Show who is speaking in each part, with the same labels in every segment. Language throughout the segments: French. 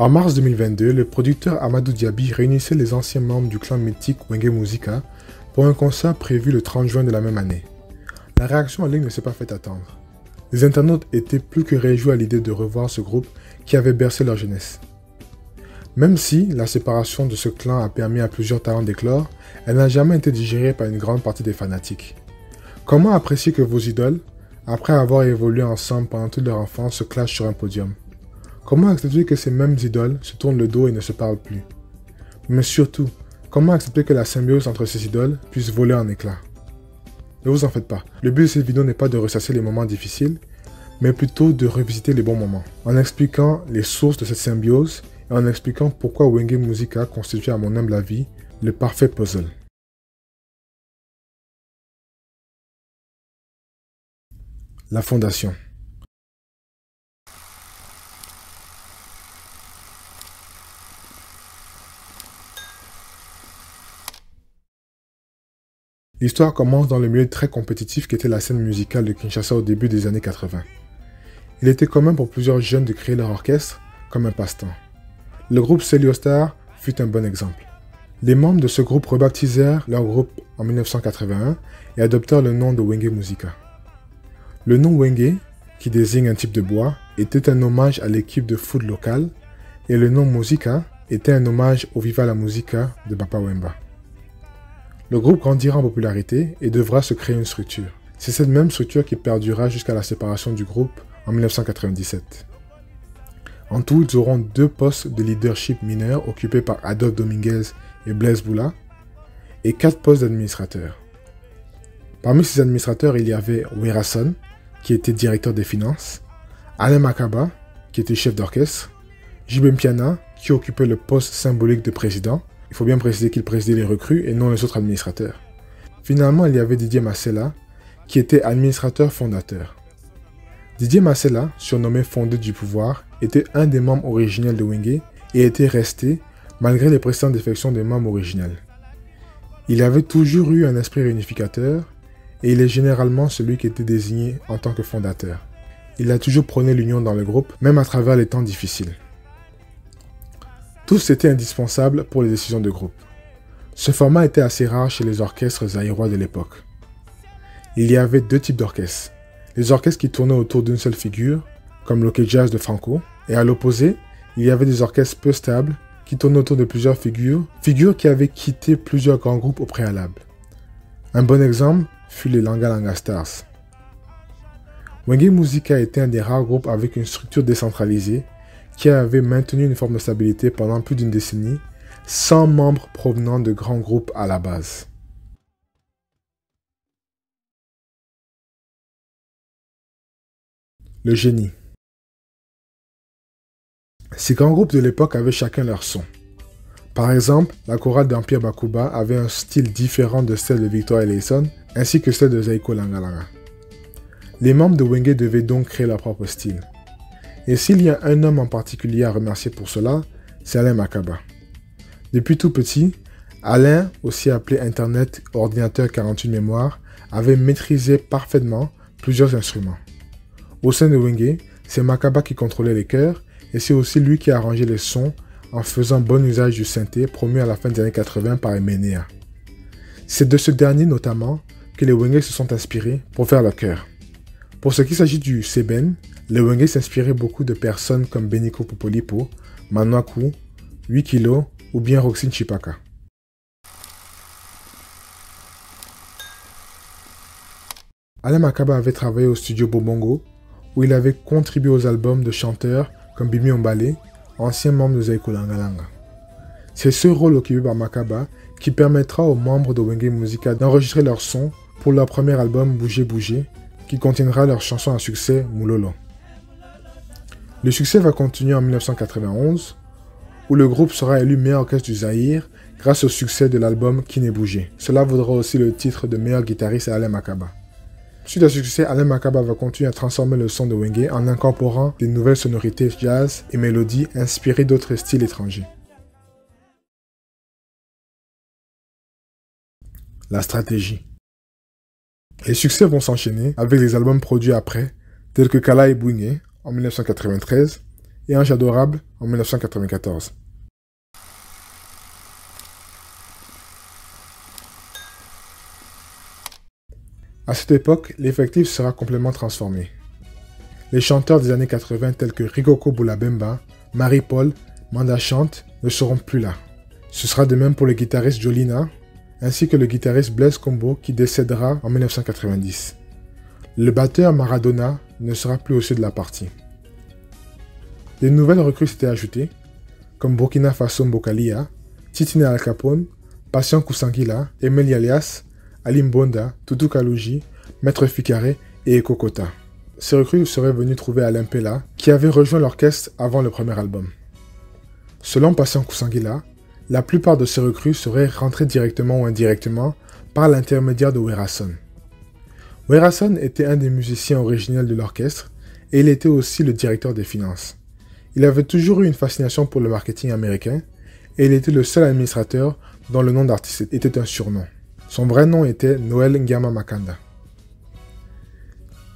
Speaker 1: En mars 2022, le producteur Amadou Diaby réunissait les anciens membres du clan mythique Wenge Musica pour un concert prévu le 30 juin de la même année. La réaction en ligne ne s'est pas fait attendre. Les internautes étaient plus que réjouis à l'idée de revoir ce groupe qui avait bercé leur jeunesse. Même si la séparation de ce clan a permis à plusieurs talents d'éclore, elle n'a jamais été digérée par une grande partie des fanatiques. Comment apprécier que vos idoles, après avoir évolué ensemble pendant toute leur enfance, se clashent sur un podium? Comment accepter que ces mêmes idoles se tournent le dos et ne se parlent plus? Mais surtout, comment accepter que la symbiose entre ces idoles puisse voler en éclats? Ne vous en faites pas, le but de cette vidéo n'est pas de ressasser les moments difficiles, mais plutôt de revisiter les bons moments, en expliquant les sources de cette symbiose et en expliquant pourquoi Wenge Musica constitue à mon humble avis le parfait puzzle. La fondation. L'histoire commence dans le milieu très compétitif qu'était la scène musicale de Kinshasa au début des années 80. Il était commun pour plusieurs jeunes de créer leur orchestre comme un passe-temps. Le groupe Celiostar fut un bon exemple. Les membres de ce groupe rebaptisèrent leur groupe en 1981 et adoptèrent le nom de Wenge Musica. Le nom Wenge, qui désigne un type de bois, était un hommage à l'équipe de foot locale et le nom Musica était un hommage au Viva la Musica de Papa Wemba. Le groupe grandira en popularité et devra se créer une structure. C'est cette même structure qui perdurera jusqu'à la séparation du groupe en 1997. En tout, ils auront 2 postes de leadership mineurs occupés par Adolphe Dominguez et Blaise Boula et 4 postes d'administrateurs. Parmi ces administrateurs, il y avait Werason, qui était directeur des finances, Alain Makaba, qui était chef d'orchestre, Jibem Piana, qui occupait le poste symbolique de président. Il faut bien préciser qu'il présidait les recrues et non les autres administrateurs. Finalement, il y avait Didier Massela, qui était administrateur fondateur. Didier Massela, surnommé Fondé du pouvoir, était un des membres originels de Wenge et était resté malgré les précédentes défections des membres originels. Il avait toujours eu un esprit réunificateur et il est généralement celui qui était désigné en tant que fondateur. Il a toujours prôné l'union dans le groupe, même à travers les temps difficiles. Tous étaient indispensables pour les décisions de groupe. Ce format était assez rare chez les orchestres zaïrois de l'époque. Il y avait 2 types d'orchestres. Les orchestres qui tournaient autour d'une seule figure, comme l'Ok Jazz de Franco, et à l'opposé, il y avait des orchestres peu stables qui tournaient autour de plusieurs figures qui avaient quitté plusieurs grands groupes au préalable. Un bon exemple fut les Langa Langa Stars. Wenge Musica était un des rares groupes avec une structure décentralisée qui avait maintenu une forme de stabilité pendant plus d'une décennie, sans membres provenant de grands groupes à la base. Le génie. Ces grands groupes de l'époque avaient chacun leur son. Par exemple, la chorale d'Empire Bakuba avait un style différent de celle de Victor Eleison, ainsi que celle de Zaiko Langalanga. Les membres de Wenge devaient donc créer leur propre style. Et s'il y a un homme en particulier à remercier pour cela, c'est Alain Makaba. Depuis tout petit, Alain, aussi appelé Internet Ordinateur 48 mémoire, avait maîtrisé parfaitement plusieurs instruments. Au sein de Wenge, c'est Makaba qui contrôlait les chœurs et c'est aussi lui qui a arrangé les sons en faisant bon usage du synthé promu à la fin des années 80 par Emenea. C'est de ce dernier notamment que les Wenge se sont inspirés pour faire leur chœur. Pour ce qui s'agit du seben, les Wenge s'inspiraient beaucoup de personnes comme Beniko Popolipo, Manoaku, 8 kg ou bien Roxine Chipaka. Alain Makaba avait travaillé au studio Bobongo, où il avait contribué aux albums de chanteurs comme Bimi Ombale, ancien membre de Zaiko Langalanga. C'est ce rôle occupé par Makaba qui permettra aux membres de Wenge Musica d'enregistrer leur son pour leur premier album Bouger Bouger, qui contiendra leur chanson à succès Moulolo. Le succès va continuer en 1991, où le groupe sera élu meilleur orchestre du Zaïre grâce au succès de l'album Qui n'est bougé. Cela vaudra aussi le titre de meilleur guitariste à Alain Makaba. Suite à ce succès, Alain Makaba va continuer à transformer le son de Wenge en incorporant des nouvelles sonorités jazz et mélodies inspirées d'autres styles étrangers. La stratégie. Les succès vont s'enchaîner avec les albums produits après, tels que Kala et Bouigné en 1993 et Ange Adorable en 1994. À cette époque, l'effectif sera complètement transformé. Les chanteurs des années 80 tels que Rigoko Boulabemba, Marie-Paul, Manda Chante ne seront plus là. Ce sera de même pour le guitariste Jolina, ainsi que le guitariste Blaise Combo qui décédera en 1990. Le batteur Maradona ne sera plus aussi de la partie. Des nouvelles recrues s'étaient ajoutées, comme Burkina Faso Mbokalia, Titine Al Capone, Patient Kousangila, Emel Alias, Alim Bonda, Tutu Kalouji, Maître Fikare et Eko Kota. Ces recrues seraient venues trouver Alain Pella, qui avait rejoint l'orchestre avant le premier album. Selon Patient Kousangila, la plupart de ces recrues seraient rentrées directement ou indirectement par l'intermédiaire de Werason. Werason était un des musiciens originels de l'orchestre et il était aussi le directeur des finances. Il avait toujours eu une fascination pour le marketing américain et il était le seul administrateur dont le nom d'artiste était un surnom. Son vrai nom était Noël Ngama Makanda.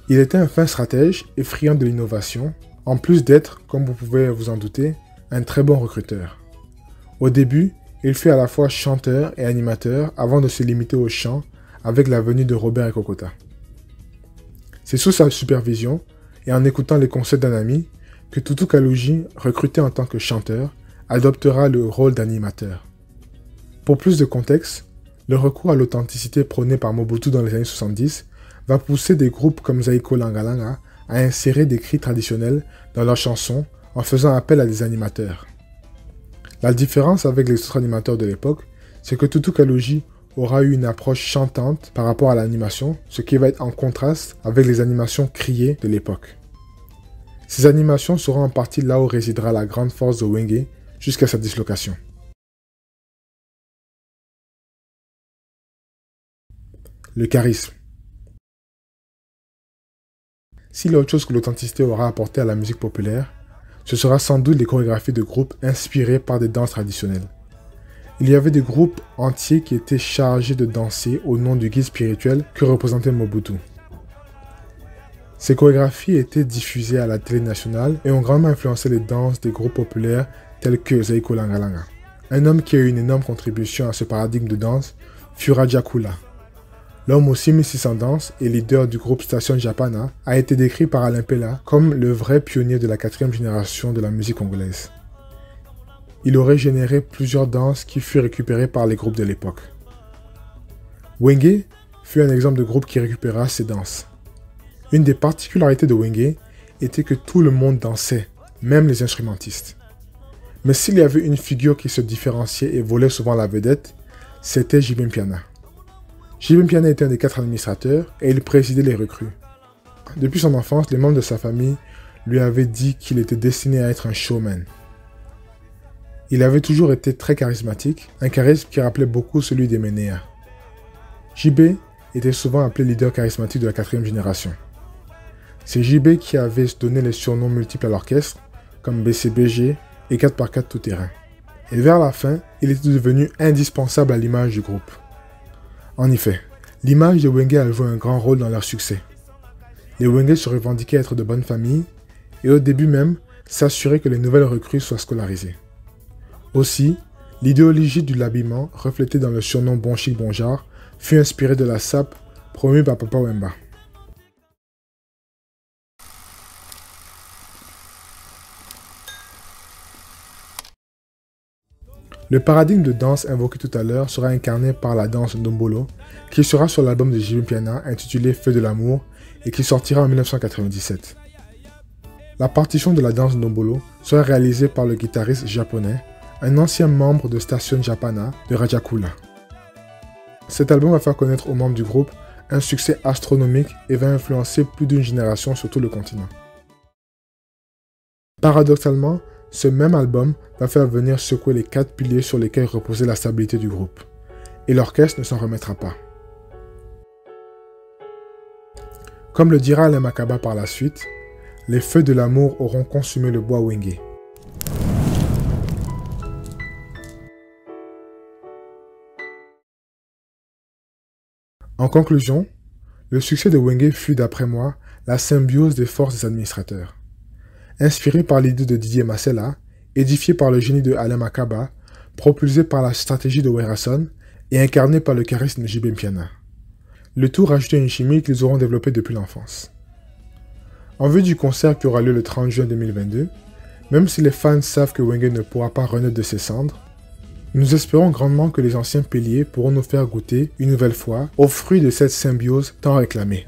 Speaker 1: Il était un fin stratège et friand de l'innovation, en plus d'être, comme vous pouvez vous en douter, un très bon recruteur. Au début, il fut à la fois chanteur et animateur avant de se limiter au chant avec la venue de Robert Ekokota. C'est sous sa supervision et en écoutant les conseils d'un ami que Tutu Kalouji, recruté en tant que chanteur, adoptera le rôle d'animateur. Pour plus de contexte, le recours à l'authenticité prôné par Mobutu dans les années 70 va pousser des groupes comme Zaiko Langalanga à insérer des cris traditionnels dans leurs chansons en faisant appel à des animateurs. La différence avec les autres animateurs de l'époque, c'est que Tutu Kalouji aura eu une approche chantante par rapport à l'animation, ce qui va être en contraste avec les animations criées de l'époque. Ces animations seront en partie là où résidera la grande force de Wenge jusqu'à sa dislocation. Le charisme. S'il y a autre chose que l'authenticité aura apporté à la musique populaire, ce sera sans doute les chorégraphies de groupes inspirées par des danses traditionnelles. Il y avait des groupes entiers qui étaient chargés de danser au nom du guide spirituel que représentait Mobutu. Ces chorégraphies étaient diffusées à la télé nationale et ont grandement influencé les danses des groupes populaires tels que Zaiko Langalanga. Un homme qui a eu une énorme contribution à ce paradigme de danse fut Raja Kula. L'homme aux 6600 danses et leader du groupe Station Japana a été décrit par Alain Pella comme le vrai pionnier de la 4e génération de la musique congolaise. Il aurait généré plusieurs danses qui furent récupérées par les groupes de l'époque. Wenge fut un exemple de groupe qui récupéra ces danses. Une des particularités de Wenge était que tout le monde dansait, même les instrumentistes. Mais s'il y avait une figure qui se différenciait et volait souvent la vedette, c'était Jibin Piana. Jibin Piana était un des 4 administrateurs et il présidait les recrues. Depuis son enfance, les membres de sa famille lui avaient dit qu'il était destiné à être un showman. Il avait toujours été très charismatique, un charisme qui rappelait beaucoup celui des Ménéas. JB était souvent appelé leader charismatique de la 4e génération. C'est JB qui avait donné les surnoms multiples à l'orchestre, comme BCBG et 4x4 tout-terrain. Et vers la fin, il était devenu indispensable à l'image du groupe. En effet, l'image de Wenge a joué un grand rôle dans leur succès. Les Wenge se revendiquaient être de bonnes familles et au début même, s'assuraient que les nouvelles recrues soient scolarisées. Aussi, l'idéologie de l'habillement, reflétée dans le surnom Bon Chic Bon Genre, fut inspirée de la sape promue par Papa Wemba. Le paradigme de danse invoqué tout à l'heure sera incarné par la danse Ndombolo, qui sera sur l'album de Jibin Piana intitulé Feu de l'amour et qui sortira en 1997. La partition de la danse Ndombolo sera réalisée par le guitariste japonais, un ancien membre de Station Japana de Raja Kula. Cet album va faire connaître aux membres du groupe un succès astronomique et va influencer plus d'une génération sur tout le continent. Paradoxalement, ce même album va faire venir secouer les 4 piliers sur lesquels reposait la stabilité du groupe. Et l'orchestre ne s'en remettra pas. Comme le dira Alain Makaba par la suite, les feux de l'amour auront consumé le bois Wenge. En conclusion, le succès de Wenge fut, d'après moi, la symbiose des forces des administrateurs. inspiré par l'idée de Didier Masella, édifié par le génie de Alain Makaba, propulsé par la stratégie de Werason et incarné par le charisme de JB Mpiana. Le tout rajouté à une chimie qu'ils auront développée depuis l'enfance. En vue du concert qui aura lieu le 30 juin 2022, même si les fans savent que Wenge ne pourra pas renaître de ses cendres, nous espérons grandement que les anciens piliers pourront nous faire goûter, une nouvelle fois, aux fruits de cette symbiose tant réclamée.